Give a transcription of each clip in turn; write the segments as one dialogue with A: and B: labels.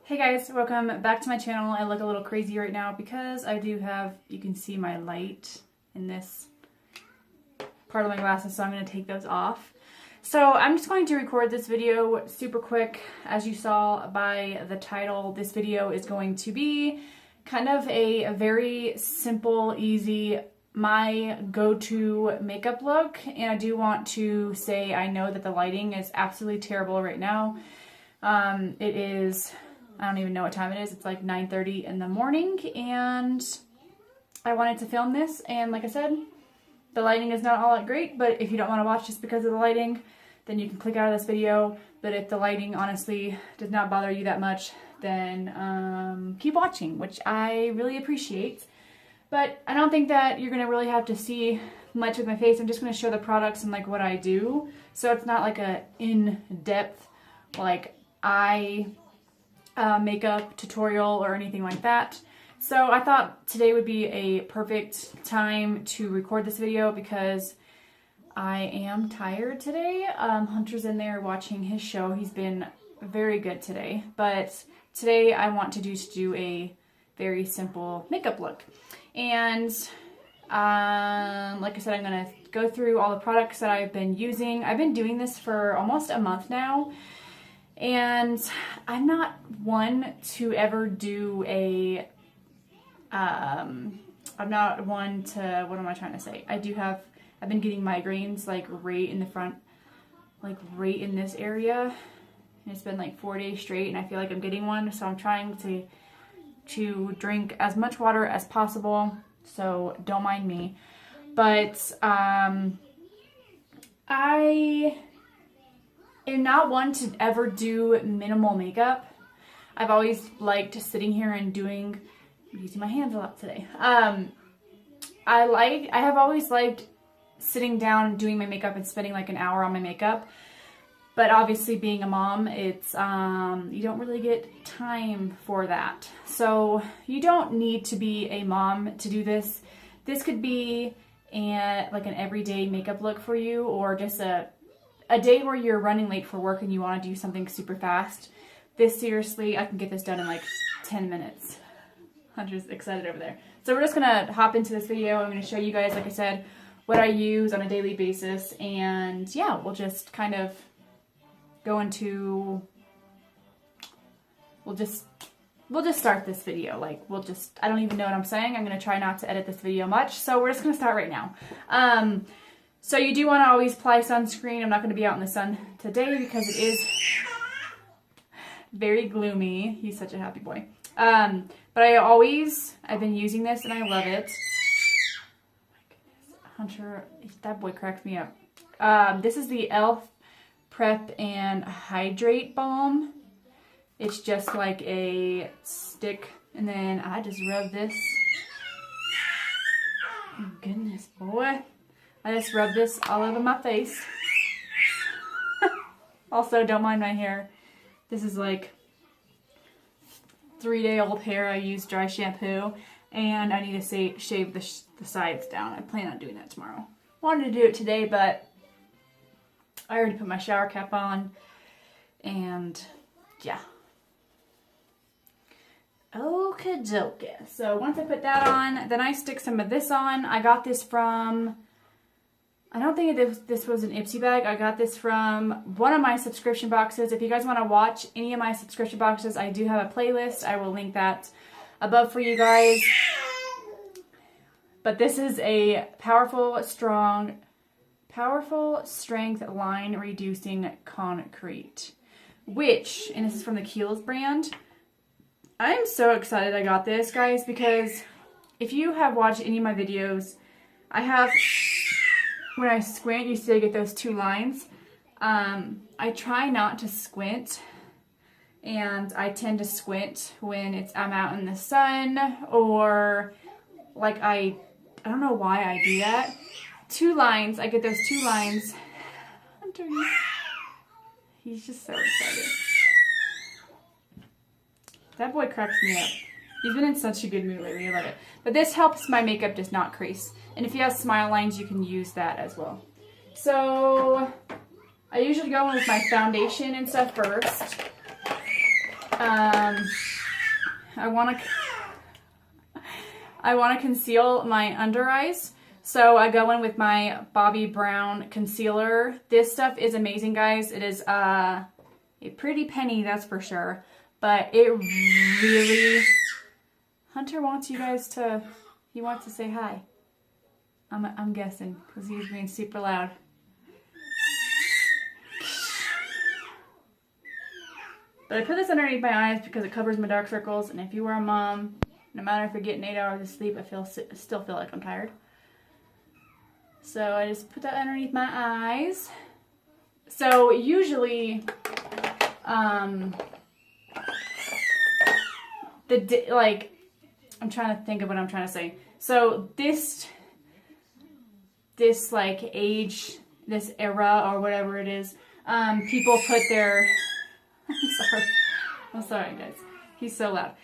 A: Hey guys, welcome back to my channel. I look a little crazy right now because I do have, you can see my light in this part of my glasses, so I'm going to take those off. So I'm just going to record this video super quick. As you saw by the title, this video is going to be kind of a very simple, easy, my go-to makeup look. And I do want to say I know that the lighting is absolutely terrible right now. It is, I don't even know what time it is. It's like 9:30 in the morning and I wanted to film this, and like I said, the lighting is not all that great, but if you don't want to watch just because of the lighting, then you can click out of this video. But if the lighting honestly does not bother you that much, then keep watching, which I really appreciate. But I don't think that you're going to really have to see much with my face. I'm just going to show the products and like what I do. So it's not like a in-depth like eye makeup tutorial or anything like that. So I thought today would be a perfect time to record this video because I am tired today. Hunter's in there watching his show. He's been very good today. But today I want to do a very simple makeup look. And like I said, I'm going to go through all the products that I've been using. I've been doing this for almost a month now. And I'm not one to ever do a, I'm not one to, what am I trying to say? I've been getting migraines like right in the front, like right in this area. And it's been like 4 days straight and I feel like I'm getting one. So I'm trying to drink as much water as possible. So don't mind me. But I am not one to ever do minimal makeup. I've always liked sitting here and I'm using my hands a lot today. I have always liked sitting down and doing my makeup and spending like an hour on my makeup. But obviously being a mom, it's, you don't really get time for that. So you don't need to be a mom to do this. This could be like an everyday makeup look for you, or just a day where you're running late for work and you want to do something super fast. This, seriously, I can get this done in like 10 minutes. Hunter's excited over there. So we're just going to hop into this video. I'm going to show you guys, like I said, what I use on a daily basis. And yeah, we'll just kind of go into, we'll just start this video. Like, I don't even know what I'm saying. I'm going to try not to edit this video much. So we're just going to start right now. So you do want to always apply sunscreen. I'm not going to be out in the sun today because it is very gloomy. He's such a happy boy. But I've been using this and I love it. Oh my goodness. Hunter, that boy cracks me up. This is the e.l.f. Prep and Hydrate Balm. It's just like a stick, and then I just rub this. Oh goodness, boy. I just rub this all over my face. Also, don't mind my hair. This is like 3-day-old hair. I use dry shampoo, and I need to shave the sides down. I plan on doing that tomorrow. Wanted to do it today, but I already put my shower cap on, and yeah. Okie dokie. So once I put that on, then I stick some of this on. I got this from, I don't think this was an Ipsy bag. I got this from one of my subscription boxes. If you guys want to watch any of my subscription boxes, I do have a playlist. I will link that above for you guys. But this is a powerful strength line reducing concrete, which, and this is from the Kiehl's brand. I'm so excited I got this, guys, because if you have watched any of my videos, I have, when I squint, you see I get those two lines. I try not to squint, and I tend to squint when I'm out in the sun, or like I don't know why I do that. Two lines, I get those two lines. Hunter, he's just so excited. That boy cracks me up. He's been in such a good mood lately, I love it. But this helps my makeup does not crease. And if you have smile lines, you can use that as well. So I usually go in with my foundation and stuff first. I want to conceal my under eyes. So I go in with my Bobbi Brown concealer. This stuff is amazing, guys. It is a pretty penny, that's for sure. But it really... Hunter wants you guys to... He wants to say hi. I'm guessing, because he's being super loud. But I put this underneath my eyes because it covers my dark circles. And if you were a mom, no matter if you're getting 8 hours of sleep, I still feel like I'm tired. So I just put that underneath my eyes. So usually, I'm trying to think of what I'm trying to say. So this like age, this era or whatever it is, people put their, I'm sorry guys, he's so loud.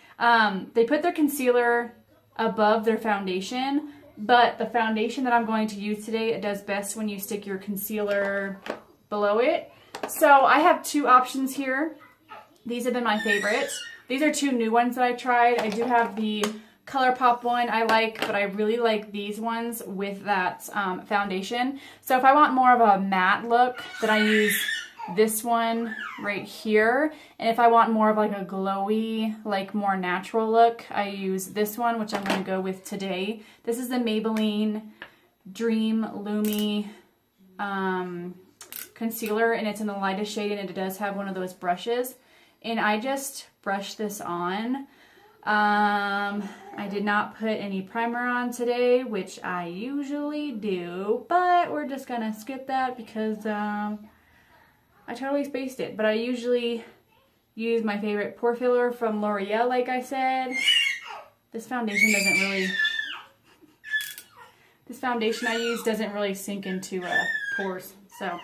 A: They put their concealer above their foundation, but the foundation that I'm going to use today, it does best when you stick your concealer below it. So I have two options here. These have been my favorites. These are two new ones that I tried. I do have the ColourPop one I like, but I really like these ones with that foundation. So if I want more of a matte look, then I use this one right here. And if I want more of like a glowy, like more natural look, I use this one, which I'm going to go with today. This is the Maybelline Dream Lumi concealer, and it's in the lightest shade, and it does have one of those brushes. And I just brushed this on. I did not put any primer on today, which I usually do, but we're just gonna skip that because I totally spaced it. But I usually use my favorite pore filler from L'Oreal, like I said. This foundation I use doesn't really sink into pores, so.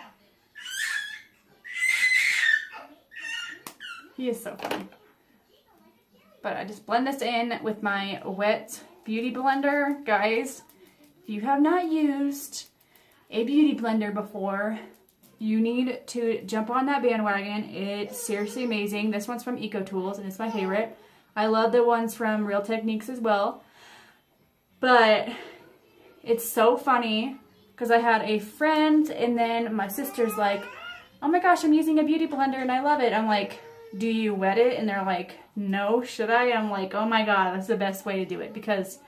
A: He is so funny. But I just blend this in with my wet beauty blender. Guys, if you have not used a beauty blender before, you need to jump on that bandwagon. It's seriously amazing. This one's from EcoTools, and it's my favorite. I love the ones from Real Techniques as well. But it's so funny because I had a friend, and then my sister's like, oh my gosh, I'm using a beauty blender and I love it. I'm like, do you wet it? And they're like, no, should I? And I'm like, oh my god, that's the best way to do it because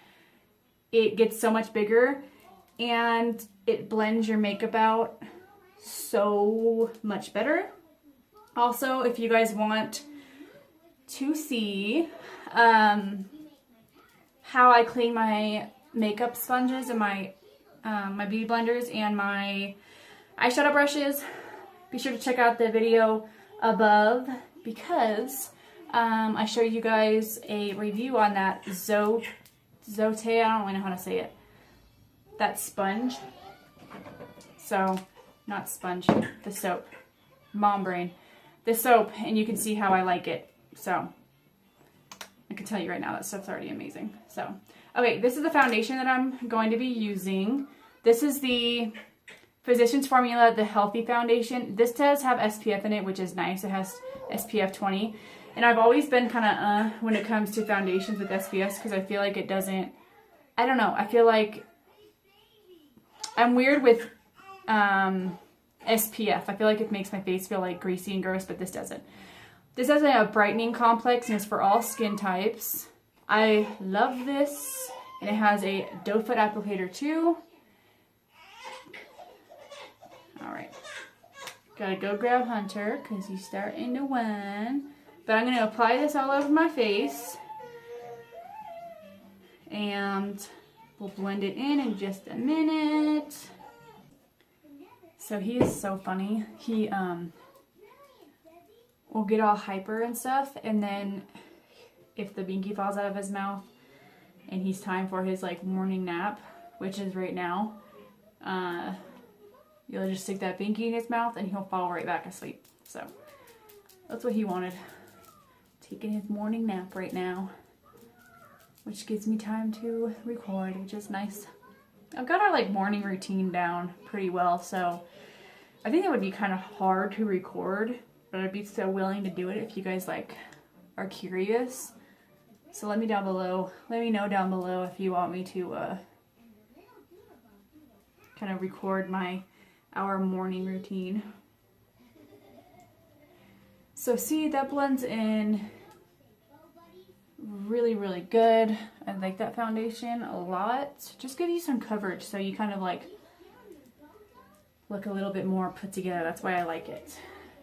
A: it gets so much bigger and it blends your makeup out so much better. Also, if you guys want to see how I clean my makeup sponges and my my beauty blenders and my eyeshadow brushes, be sure to check out the video above, because I showed you guys a review on that Zote, I don't really know how to say it, that sponge. So, not sponge, the soap, mom brain, the soap, and you can see how I like it. So, I can tell you right now that stuff's already amazing. So, okay, this is the foundation that I'm going to be using. This is the Physicians Formula, the Healthy Foundation. This does have SPF in it, which is nice. It has SPF 20. And I've always been kind of when it comes to foundations with SPF because I feel like it doesn't, I don't know, I feel like I'm weird with SPF. I feel like it makes my face feel like greasy and gross, but this doesn't. This has a brightening complex and it's for all skin types. I love this. And it has a doe foot applicator too. Alright. Gotta go grab Hunter because he's starting to whine. But I'm going to apply this all over my face. And we'll blend it in just a minute. So he is so funny. He will get all hyper and stuff. And then if the binky falls out of his mouth and he's time for his like morning nap, which is right now, you'll just stick that binky in his mouth and he'll fall right back asleep. So that's what he wanted. Taking his morning nap right now, which gives me time to record, which is nice. I've got our like morning routine down pretty well, so I think it would be kind of hard to record, but I'd be so willing to do it if you guys like are curious. So let me know down below if you want me to kind of record our morning routine. So see, that blends in really, really good. I like that foundation a lot. Just give you some coverage so you kind of like look a little bit more put together. That's why I like it.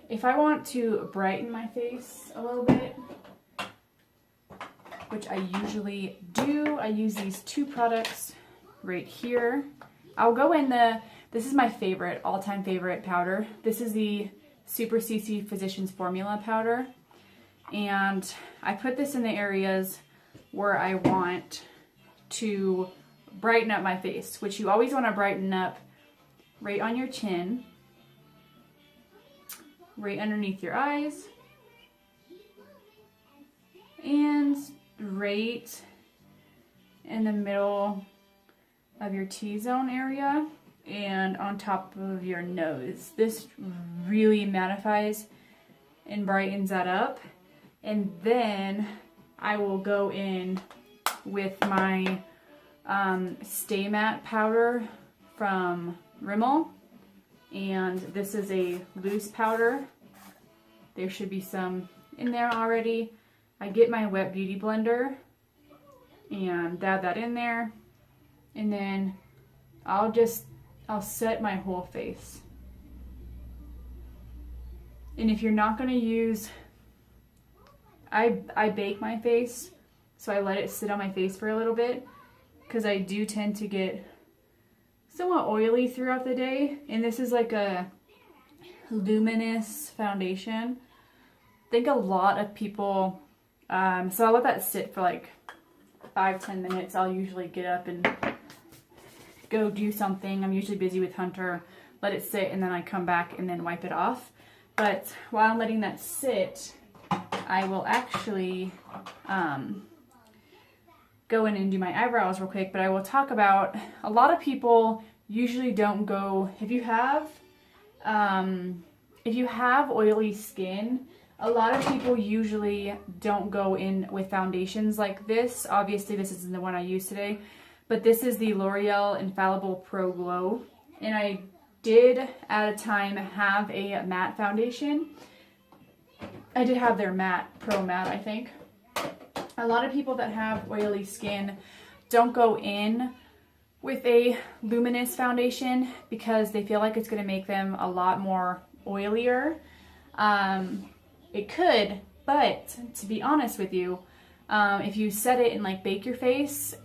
A: If I want to brighten my face a little bit, which I usually do, I use these two products right here. I'll go in this is my favorite, all-time favorite powder. This is the Super CC Physicians Formula powder. And I put this in the areas where I want to brighten up my face, which you always want to brighten up right on your chin, right underneath your eyes, and right in the middle of your T-zone area and on top of your nose. This really mattifies and brightens that up. And then I will go in with my Stay Matte powder from Grwm. And this is a loose powder. There should be some in there already. I get my wet beauty blender and dab that in there. And then I'll set my whole face. And if you're not going to use, I bake my face, so I let it sit on my face for a little bit because I do tend to get somewhat oily throughout the day. And this is like a luminous foundation. I think a lot of people, so I'll let that sit for like 5-10 minutes. I'll usually get up and go do something. I'm usually busy with Hunter, let it sit, and then I come back and then wipe it off. But while I'm letting that sit, I will actually go in and do my eyebrows real quick. But I will talk about, a lot of people usually don't go, if you have oily skin, a lot of people usually don't go in with foundations like this. Obviously this isn't the one I use today, but this is the L'Oreal Infallible Pro Glow. And I did at a time have a matte foundation. I did have their matte, Pro Matte, I think. A lot of people that have oily skin don't go in with a luminous foundation because they feel like it's going to make them a lot more oilier. It could, but to be honest with you, if you set it and like bake your face,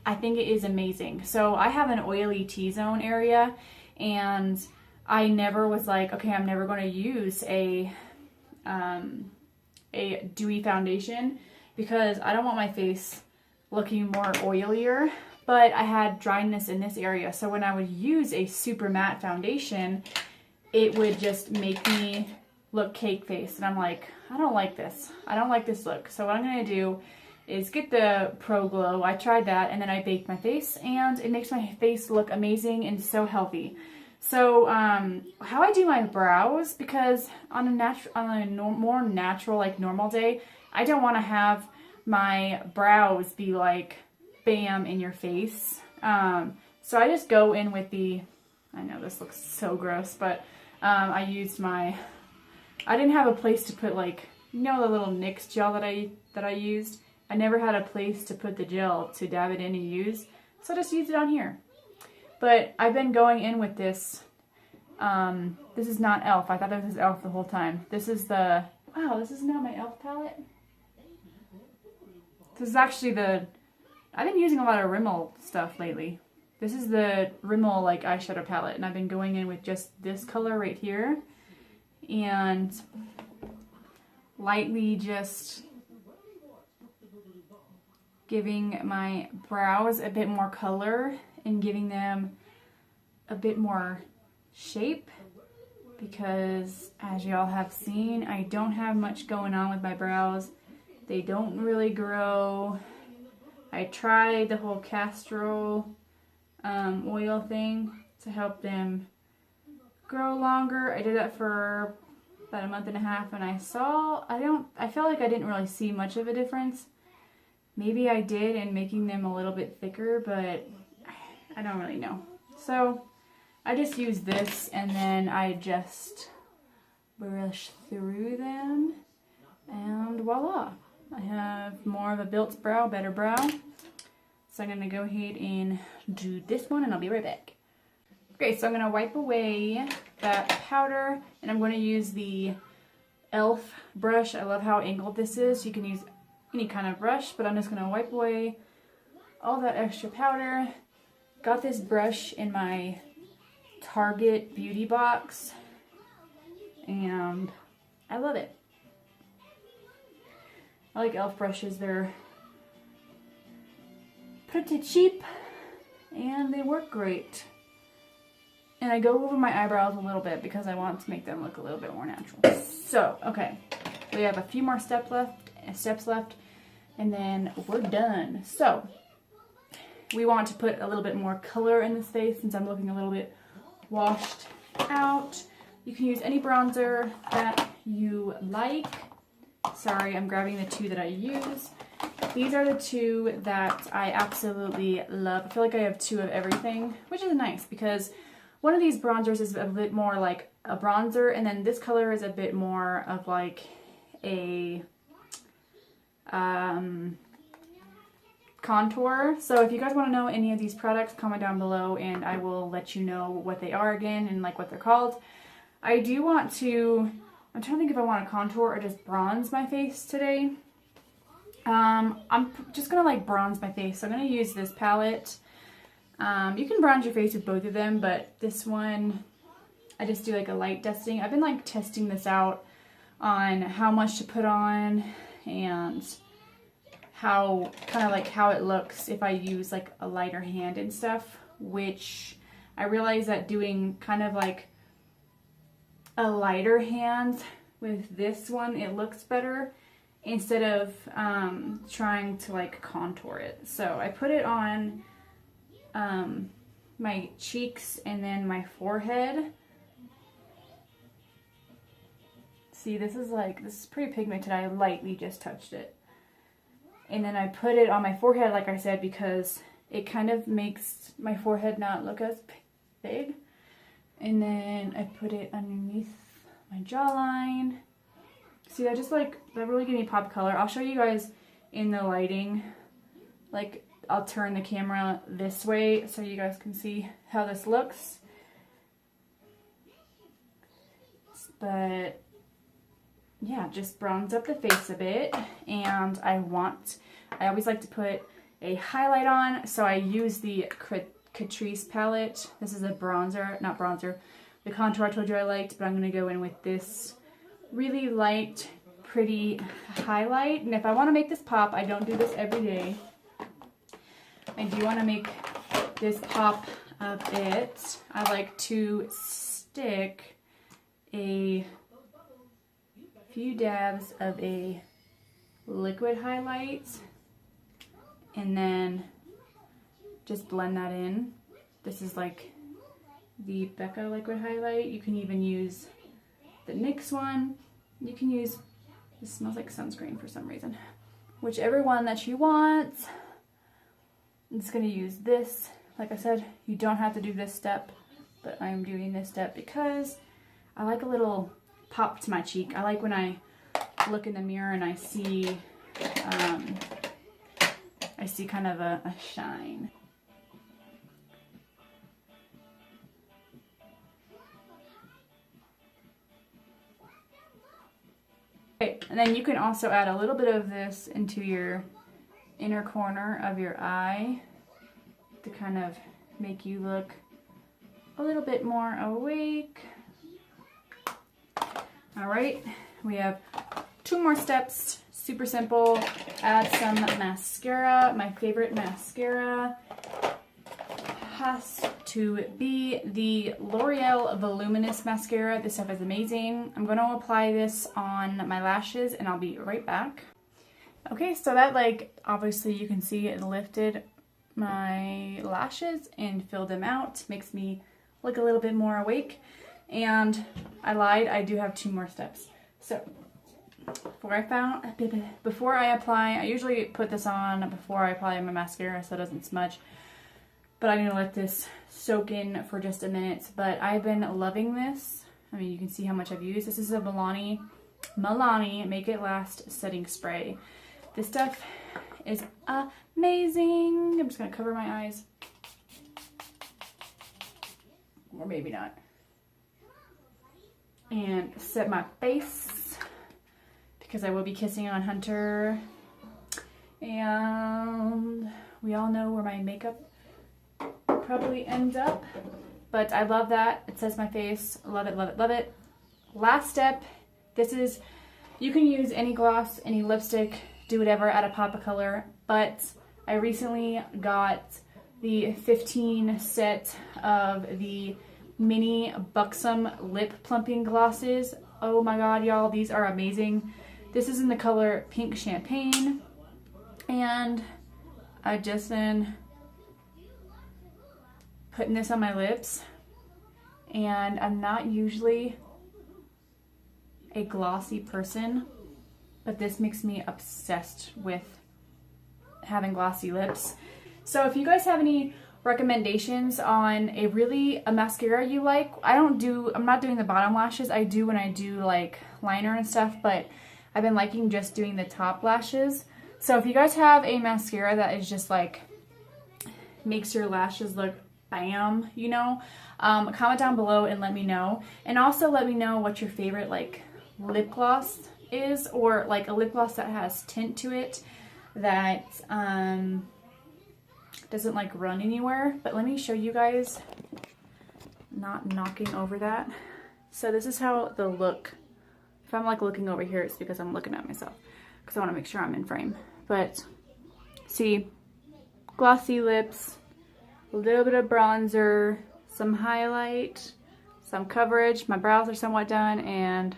A: I think it is amazing. So I have an oily T-zone area, and I never was like, okay, I'm never going to use a dewy foundation because I don't want my face looking more oilier, but I had dryness in this area. So when I would use a super matte foundation, it would just make me look cake face. And I'm like, I don't like this. I don't like this look. So what I'm going to do is get the Pro Glow. I tried that, and then I baked my face, and it makes my face look amazing and so healthy. So how I do my brows, because on a more natural, like normal day, I don't want to have my brows be like bam in your face. So I just go in with the, I know this looks so gross, but I didn't have a place to put, like, you know, the little NYX gel that I used. I never had a place to put the gel to dab it in and use, so I just used it on here. But I've been going in with this. This is not e.l.f. I thought this was e.l.f. the whole time. This is the, wow, this is not my e.l.f. palette. This is actually I've been using a lot of Rimmel stuff lately. This is the Rimmel like eyeshadow palette, and I've been going in with just this color right here and lightly just giving my brows a bit more color and giving them a bit more shape, because as y'all have seen, I don't have much going on with my brows. They don't really grow. I tried the whole castor oil thing to help them grow longer. I did that for about a month and a half, and I felt like I didn't really see much of a difference. Maybe I did in making them a little bit thicker, but I don't really know. So I just use this, and then I just brush through them, and voila. I have more of a built brow, better brow. So I'm going to go ahead and do this one, and I'll be right back. Okay, so I'm going to wipe away that powder, and I'm going to use the e.l.f. brush. I love how angled this is. You can use any kind of brush, but I'm just going to wipe away all that extra powder. Got this brush in my Target beauty box, and I love it. I like e.l.f. brushes. They're pretty cheap, and they work great. And I go over my eyebrows a little bit because I want to make them look a little bit more natural. So, okay, we have a few more steps left, and then we're done. So, we want to put a little bit more color in this face since I'm looking a little bit washed out. You can use any bronzer that you like. Sorry, I'm grabbing the two that I use. These are the two that I absolutely love. I feel like I have two of everything, which is nice because one of these bronzers is a bit more like a bronzer, and then this color is a bit more of like a contour. So if you guys want to know any of these products, comment down below and I will let you know what they are again and like what they're called. I do want to, I'm trying to think if I want to contour or just bronze my face today. I'm just gonna like bronze my face, so I'm gonna use this palette. You can bronze your face with both of them, but this one I just do like a light dusting. I've been like testing this out on how much to put on and how kind of like how it looks if I use like a lighter hand and stuff, which I realize that doing kind of like a lighter hand with this one, it looks better instead of trying to like contour it. So I put it on my cheeks and then my forehead. See, this is pretty pigmented. I lightly just touched it. And then I put it on my forehead, like I said, because it kind of makes my forehead not look as big. And then I put it underneath my jawline. See, that really gave me pop color. I'll show you guys in the lighting. Like, I'll turn the camera this way so you guys can see how this looks. But yeah, just bronze up the face a bit. And I always like to put a highlight on, so I use the Catrice palette. This is a bronzer, not bronzer, the contour I told you I liked, but I'm going to go in with this really light, pretty highlight. And if I want to make this pop, I don't do this every day. I do want to make this pop a bit. I like to stick a few dabs of a liquid highlight and then just blend that in. This is like the Becca liquid highlight. You can even use the NYX one. You can use, this smells like sunscreen for some reason. Whichever one that you want. I'm just going to use this. Like I said, you don't have to do this step, but I'm doing this step because I like a little pop to my cheek. I like when I look in the mirror and I see kind of a shine. Okay, and then you can also add a little bit of this into your inner corner of your eye to kind of make you look a little bit more awake. Alright, we have two more steps, super simple. Add some mascara. My favorite mascara has to be the L'Oreal Voluminous Mascara. This stuff is amazing. I'm going to apply this on my lashes and I'll be right back. Okay, so that, like, obviously you can see it lifted my lashes and filled them out. Makes me look a little bit more awake. And I lied, I do have 2 more steps. So before I apply, I usually put this on before I apply my mascara so it doesn't smudge. But I'm gonna let this soak in for just a minute. But I've been loving this. I mean, you can see how much I've used. This is a Milani Make It Last setting spray. This stuff is amazing. I'm just gonna cover my eyes. Or maybe not. And set my face because I will be kissing on Hunter. And we all know where my makeup probably ends up, but I love that. It sets my face. Love it, love it, love it. Last step, this is, you can use any gloss, any lipstick, do whatever, add a pop of color, but I recently got the 15 set of the mini Buxom lip plumping glosses. Oh my god, y'all, these are amazing. This is in the color Pink Champagne, and I just been putting this on my lips, and I'm not usually a glossy person, but this makes me obsessed with having glossy lips. So if you guys have any recommendations on a mascara you like, I'm not doing the bottom lashes. I do when I do like liner and stuff, but I've been liking just doing the top lashes. So if you guys have a mascara that is just like makes your lashes look bam, you know, comment down below and let me know. And also let me know what your favorite like lip gloss is, or like a lip gloss that has tint to it that doesn't like run anywhere. But let me show you guys, not knocking over that. So this is how the look, if I'm like looking over here, it's because I'm looking at myself because I want to make sure I'm in frame. But see, glossy lips, a little bit of bronzer, some highlight, some coverage. My brows are somewhat done, and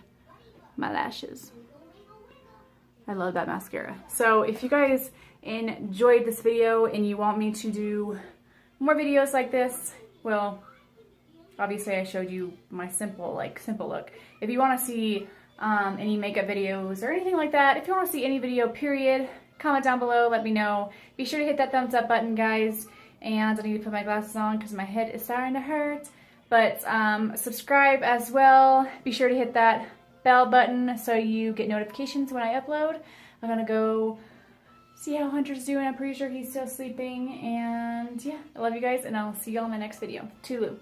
A: my lashes. I love that mascara. So if you guys enjoyed this video and you want me to do more videos like this, well, obviously I showed you my simple look. If you want to see any makeup videos or anything like that, if you want to see any video period, comment down below, let me know. Be sure to hit that thumbs up button, guys. And I need to put my glasses on because my head is starting to hurt. But subscribe as well. Be sure to hit that bell button so you get notifications when I upload. I'm gonna go see how Hunter's doing. I'm pretty sure he's still sleeping. And yeah, I love you guys, and I'll see y'all in my next video. Toodaloo.